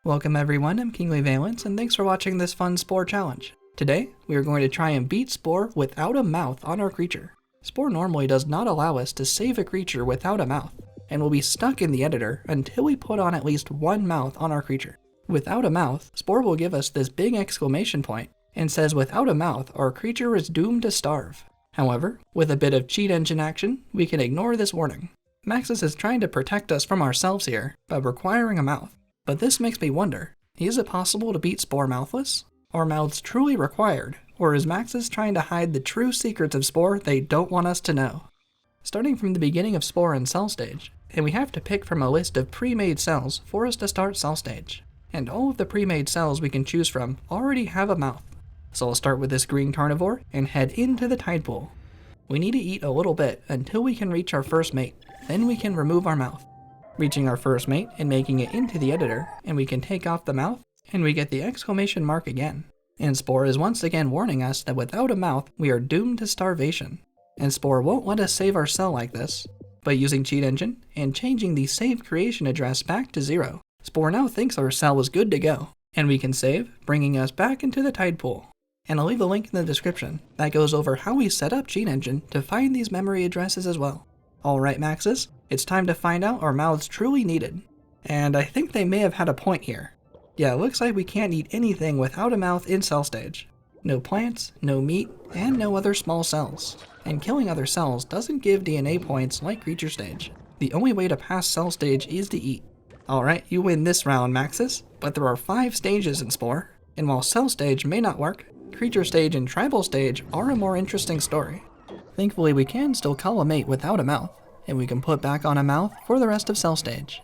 Welcome everyone, I'm Kingly Valence, and thanks for watching this fun Spore challenge. Today, we are going to try and beat Spore without a mouth on our creature. Spore normally does not allow us to save a creature without a mouth, and will be stuck in the editor until we put on at least one mouth on our creature. Without a mouth, Spore will give us this big exclamation point, and says without a mouth, our creature is doomed to starve. However, with a bit of cheat engine action, we can ignore this warning. Maxis is trying to protect us from ourselves here by requiring a mouth. But this makes me wonder, is it possible to beat Spore mouthless? Are mouths truly required, or is Maxis trying to hide the true secrets of Spore they don't want us to know? Starting from the beginning of Spore in cell stage, and we have to pick from a list of pre-made cells for us to start cell stage. And all of the pre-made cells we can choose from already have a mouth. So I'll start with this green carnivore and head into the tide pool. We need to eat a little bit until we can reach our first mate, then we can remove our mouth. Reaching our first mate and making it into the editor, and we can take off the mouth, and we get the exclamation mark again. And Spore is once again warning us that without a mouth, we are doomed to starvation. And Spore won't let us save our cell like this. By using cheat engine, and changing the save creation address back to 0, Spore now thinks our cell is good to go, and we can save, bringing us back into the tide pool. And I'll leave a link in the description that goes over how we set up cheat engine to find these memory addresses as well. Alright Maxis, it's time to find out our mouths truly needed. And I think they may have had a point here. Yeah, it looks like we can't eat anything without a mouth in cell stage. No plants, no meat, and no other small cells. And killing other cells doesn't give DNA points like creature stage. The only way to pass cell stage is to eat. Alright, you win this round Maxis, but there are 5 stages in Spore, and while cell stage may not work, creature stage and tribal stage are a more interesting story. Thankfully we can still call a mate without a mouth, and we can put back on a mouth for the rest of cell stage.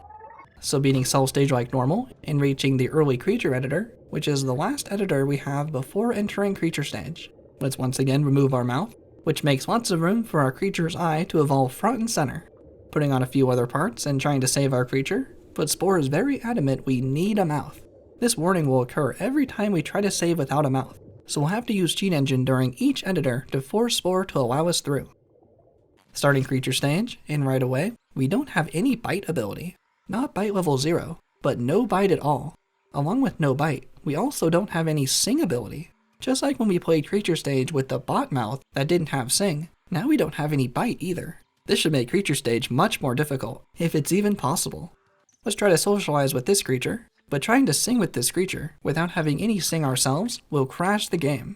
So beating cell stage like normal, and reaching the early creature editor, which is the last editor we have before entering creature stage. Let's once again remove our mouth, which makes lots of room for our creature's eye to evolve front and center. Putting on a few other parts and trying to save our creature, but Spore is very adamant we need a mouth. This warning will occur every time we try to save without a mouth, so we'll have to use cheat engine during each editor to force Spore to allow us through. Starting creature stage, and right away, we don't have any bite ability. Not bite level 0, but no bite at all. Along with no bite, we also don't have any sing ability. Just like when we played creature stage with the bot mouth that didn't have sing, now we don't have any bite either. This should make creature stage much more difficult, if it's even possible. Let's try to socialize with this creature, but trying to sing with this creature without having any sing ourselves will crash the game.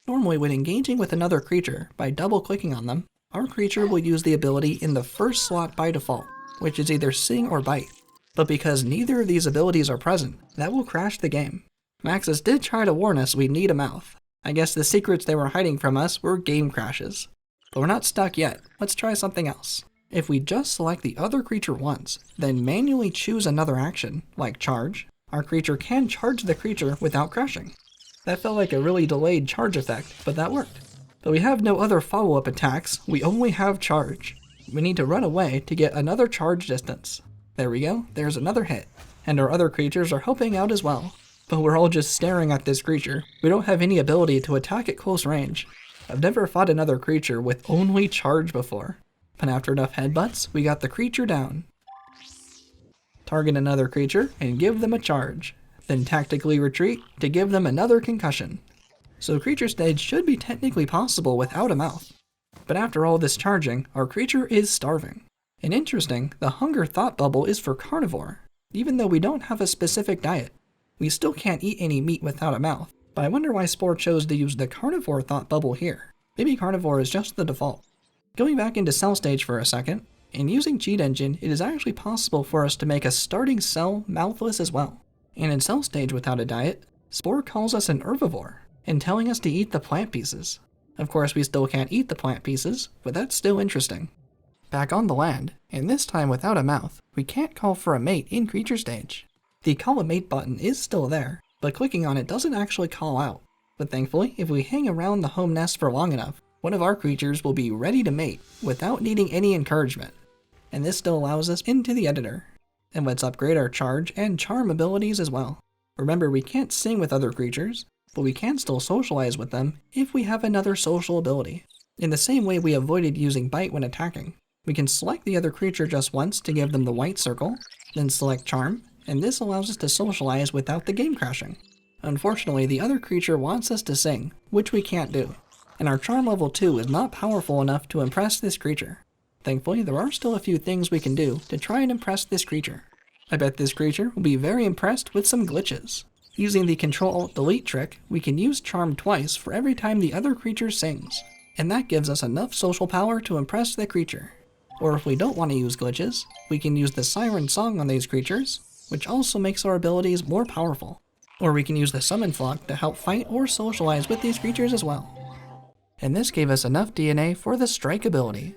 Normally when engaging with another creature by double clicking on them, our creature will use the ability in the first slot by default, which is either sing or bite. But because neither of these abilities are present, that will crash the game. Maxis did try to warn us we need a mouth. I guess the secrets they were hiding from us were game crashes. But we're not stuck yet, let's try something else. If we just select the other creature once, then manually choose another action, like charge, our creature can charge the creature without crashing. That felt like a really delayed charge effect, but that worked. But we have no other follow-up attacks, we only have charge. We need to run away to get another charge distance. There we go, there's another hit. And our other creatures are helping out as well. But we're all just staring at this creature. We don't have any ability to attack at close range. I've never fought another creature with only charge before. But after enough headbutts, we got the creature down. Target another creature and give them a charge. Then tactically retreat to give them another concussion. So creature stage should be technically possible without a mouth. But after all this charging, our creature is starving. And interesting, the hunger thought bubble is for carnivore. Even though we don't have a specific diet, we still can't eat any meat without a mouth. But I wonder why Spore chose to use the carnivore thought bubble here. Maybe carnivore is just the default. Going back into cell stage for a second, and using cheat engine, it is actually possible for us to make a starting cell mouthless as well. And in cell stage without a diet, Spore calls us an herbivore, and telling us to eat the plant pieces. Of course we still can't eat the plant pieces, but that's still interesting. Back on the land, and this time without a mouth, we can't call for a mate in creature stage. The call a mate button is still there, but clicking on it doesn't actually call out. But thankfully, if we hang around the home nest for long enough, one of our creatures will be ready to mate without needing any encouragement. And this still allows us into the editor. And let's upgrade our charge and charm abilities as well. Remember, we can't sing with other creatures, but we can still socialize with them if we have another social ability. In the same way we avoided using bite when attacking, we can select the other creature just once to give them the white circle, then select charm, and this allows us to socialize without the game crashing. Unfortunately, the other creature wants us to sing, which we can't do, and our charm level 2 is not powerful enough to impress this creature. Thankfully, there are still a few things we can do to try and impress this creature. I bet this creature will be very impressed with some glitches. Using the Control-Alt-Delete trick, we can use charm twice for every time the other creature sings, and that gives us enough social power to impress the creature. Or if we don't want to use glitches, we can use the Siren Song on these creatures, which also makes our abilities more powerful. Or we can use the Summon Flock to help fight or socialize with these creatures as well. And this gave us enough DNA for the Strike ability,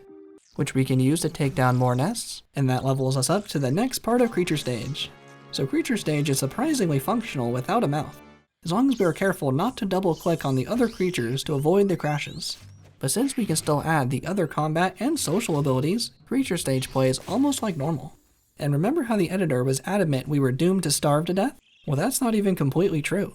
which we can use to take down more nests, and that levels us up to the next part of Creature Stage. So Creature Stage is surprisingly functional without a mouth, as long as we are careful not to double click on the other creatures to avoid the crashes. But since we can still add the other combat and social abilities, Creature Stage plays almost like normal. And remember how the editor was adamant we were doomed to starve to death? Well, that's not even completely true.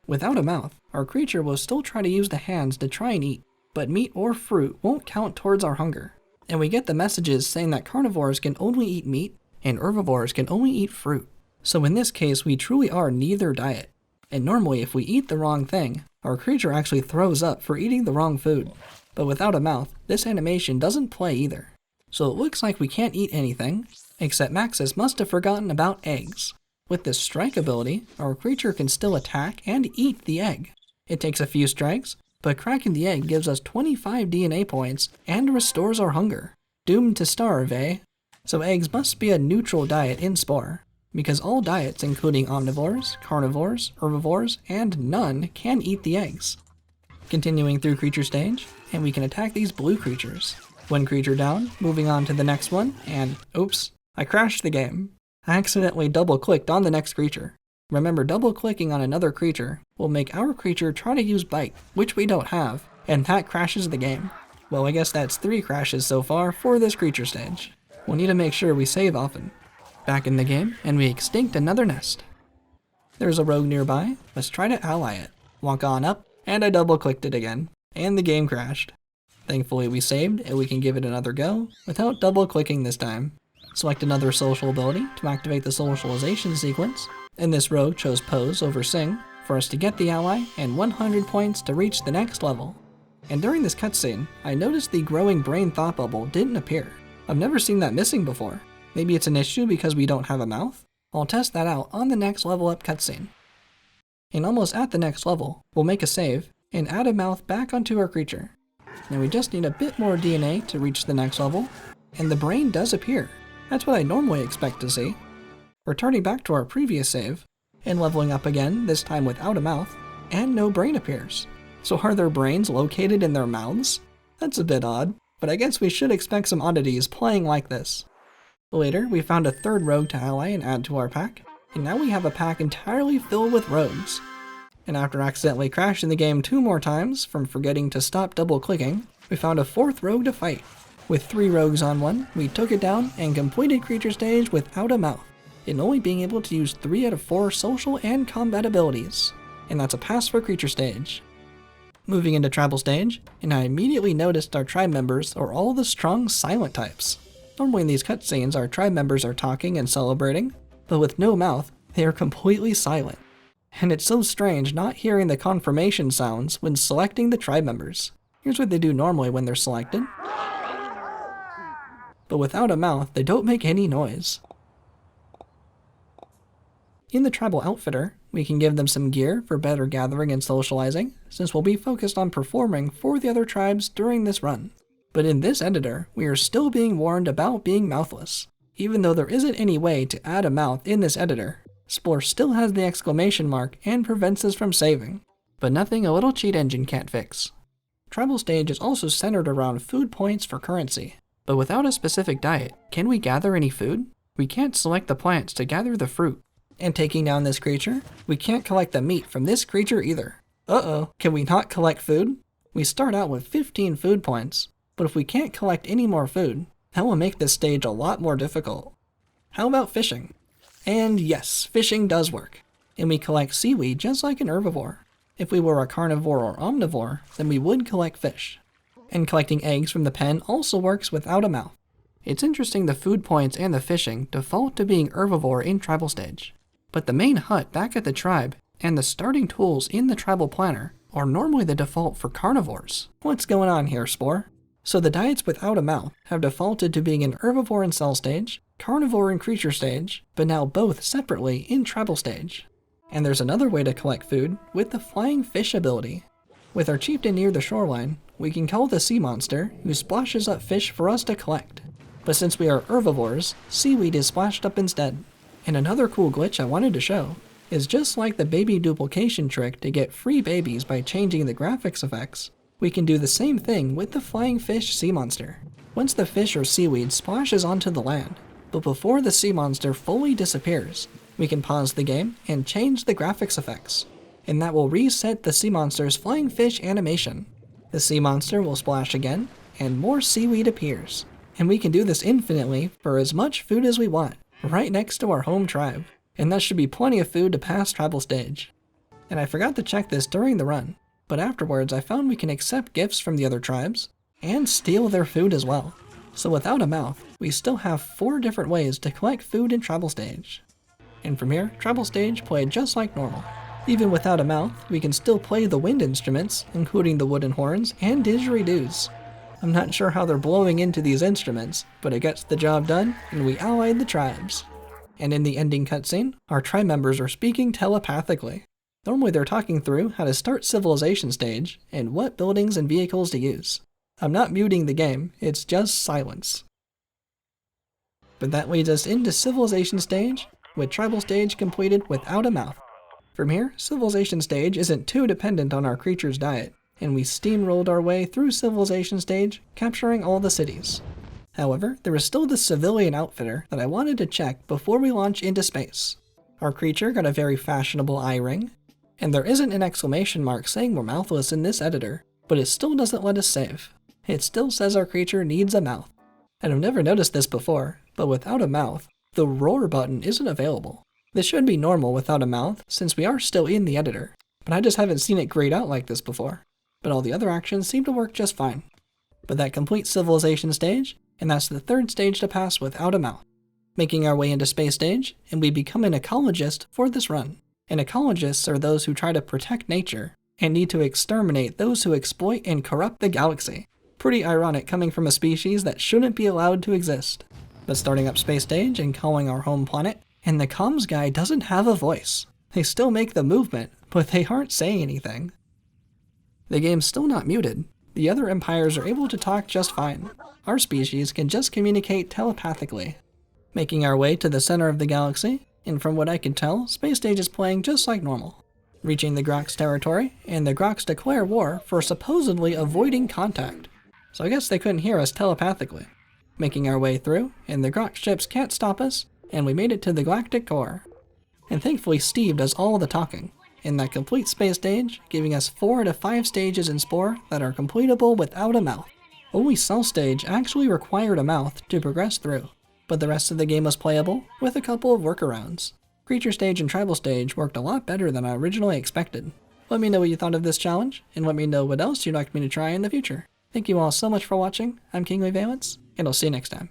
Without a mouth, our creature will still try to use the hands to try and eat, but meat or fruit won't count towards our hunger. And we get the messages saying that carnivores can only eat meat, and herbivores can only eat fruit. So in this case, we truly are neither diet. And normally if we eat the wrong thing, our creature actually throws up for eating the wrong food. But without a mouth, this animation doesn't play either. So it looks like we can't eat anything, except Maxis must have forgotten about eggs. With this strike ability, our creature can still attack and eat the egg. It takes a few strikes, but cracking the egg gives us 25 DNA points and restores our hunger. Doomed to starve, eh? So eggs must be a neutral diet in Spore, because all diets including omnivores, carnivores, herbivores, and none can eat the eggs. Continuing through Creature Stage, and we can attack these blue creatures. One creature down, moving on to the next one, and oops, I crashed the game. I accidentally double-clicked on the next creature. Remember, double-clicking on another creature will make our creature try to use Bite, which we don't have, and that crashes the game. Well, I guess that's 3 crashes so far for this Creature Stage. We'll need to make sure we save often. Back in the game, and we extinct another nest. There's a rogue nearby, let's try to ally it. Walk on up, and I double-clicked it again, and the game crashed. Thankfully we saved, and we can give it another go, without double-clicking this time. Select another social ability to activate the socialization sequence, and this rogue chose Pose over Sing for us to get the ally and 100 points to reach the next level. And during this cutscene, I noticed the growing brain thought bubble didn't appear. I've never seen that missing before. Maybe it's an issue because we don't have a mouth? I'll test that out on the next level up cutscene. And almost at the next level, we'll make a save and add a mouth back onto our creature. Now we just need a bit more DNA to reach the next level, and the brain does appear. That's what I normally expect to see. Returning back to our previous save, and leveling up again, this time without a mouth, and no brain appears. So are their brains located in their mouths? That's a bit odd, but I guess we should expect some oddities playing like this. Later, we found a third rogue to ally and add to our pack, and now we have a pack entirely filled with rogues. And after accidentally crashing the game 2 more times from forgetting to stop double-clicking, we found a 4th rogue to fight. With 3 rogues on one, we took it down and completed Creature Stage without a mouth, and only being able to use 3 out of 4 social and combat abilities. And that's a pass for Creature Stage. Moving into Tribal Stage, and I immediately noticed our tribe members are all the strong silent types. Normally in these cutscenes our tribe members are talking and celebrating, but with no mouth, they are completely silent. And it's so strange not hearing the confirmation sounds when selecting the tribe members. Here's what they do normally when they're selected. But without a mouth, they don't make any noise. In the Tribal Outfitter, we can give them some gear for better gathering and socializing, since we'll be focused on performing for the other tribes during this run. But in this editor, we are still being warned about being mouthless. Even though there isn't any way to add a mouth in this editor, Spore still has the exclamation mark and prevents us from saving. But nothing a little cheat engine can't fix. Tribal Stage is also centered around food points for currency. But without a specific diet, can we gather any food? We can't select the plants to gather the fruit. And taking down this creature, we can't collect the meat from this creature either. Uh-oh, can we not collect food? We start out with 15 food points, but if we can't collect any more food, that will make this stage a lot more difficult. How about fishing? And yes, fishing does work. And we collect seaweed just like an herbivore. If we were a carnivore or omnivore, then we would collect fish. And collecting eggs from the pen also works without a mouth. It's interesting the food points and the fishing default to being herbivore in tribal stage, but the main hut back at the tribe and the starting tools in the tribal planner are normally the default for carnivores. What's going on here, Spore? So the diets without a mouth have defaulted to being an herbivore in cell stage, carnivore in creature stage, but now both separately in tribal stage. And there's another way to collect food with the flying fish ability. With our chieftain near the shoreline, we can call the sea monster who splashes up fish for us to collect. But since we are herbivores, seaweed is splashed up instead. And another cool glitch I wanted to show is just like the baby duplication trick to get free babies by changing the graphics effects, we can do the same thing with the flying fish sea monster. Once the fish or seaweed splashes onto the land, but before the sea monster fully disappears, we can pause the game and change the graphics effects, and that will reset the sea monster's flying fish animation. The sea monster will splash again, and more seaweed appears, and we can do this infinitely for as much food as we want, right next to our home tribe. And that should be plenty of food to pass tribal stage. And I forgot to check this during the run, but afterwards I found we can accept gifts from the other tribes, and steal their food as well. So without a mouth, we still have 4 different ways to collect food in tribal stage. And from here, tribal stage played just like normal. Even without a mouth, we can still play the wind instruments, including the wooden horns and didgeridoos. I'm not sure how they're blowing into these instruments, but it gets the job done, and we allied the tribes. And in the ending cutscene, our tribe members are speaking telepathically. Normally they're talking through how to start civilization stage and what buildings and vehicles to use. I'm not muting the game, it's just silence. But that leads us into civilization stage, with tribal stage completed without a mouth. From here, civilization stage isn't too dependent on our creature's diet, and we steamrolled our way through civilization stage, capturing all the cities. However, there is still the civilian outfitter that I wanted to check before we launch into space. Our creature got a very fashionable eye ring, and there isn't an exclamation mark saying we're mouthless in this editor, but it still doesn't let us save. It still says our creature needs a mouth. And I've never noticed this before, but without a mouth, the roar button isn't available. This should be normal without a mouth since we are still in the editor, but I just haven't seen it grayed out like this before. But all the other actions seem to work just fine. But that completes civilization stage, and that's the 3rd stage to pass without a mouth. Making our way into space stage, and we become an ecologist for this run. And ecologists are those who try to protect nature, and need to exterminate those who exploit and corrupt the galaxy. Pretty ironic coming from a species that shouldn't be allowed to exist. But starting up space stage and calling our home planet, and the comms guy doesn't have a voice. They still make the movement, but they aren't saying anything. The game's still not muted. The other empires are able to talk just fine. Our species can just communicate telepathically. Making our way to the center of the galaxy, and from what I can tell, space stage is playing just like normal. Reaching the Grox territory, and the Grox declare war for supposedly avoiding contact. So I guess they couldn't hear us telepathically. Making our way through, and the Grox ships can't stop us, and we made it to the Galactic core. And thankfully Steve does all the talking. In that complete space stage, giving us 4 out of 5 stages in Spore that are completable without a mouth. Only Cell stage actually required a mouth to progress through, but the rest of the game was playable, with a couple of workarounds. Creature stage and tribal stage worked a lot better than I originally expected. Let me know what you thought of this challenge, and let me know what else you'd like me to try in the future. Thank you all so much for watching. I'm KinglyValence, and I'll see you next time.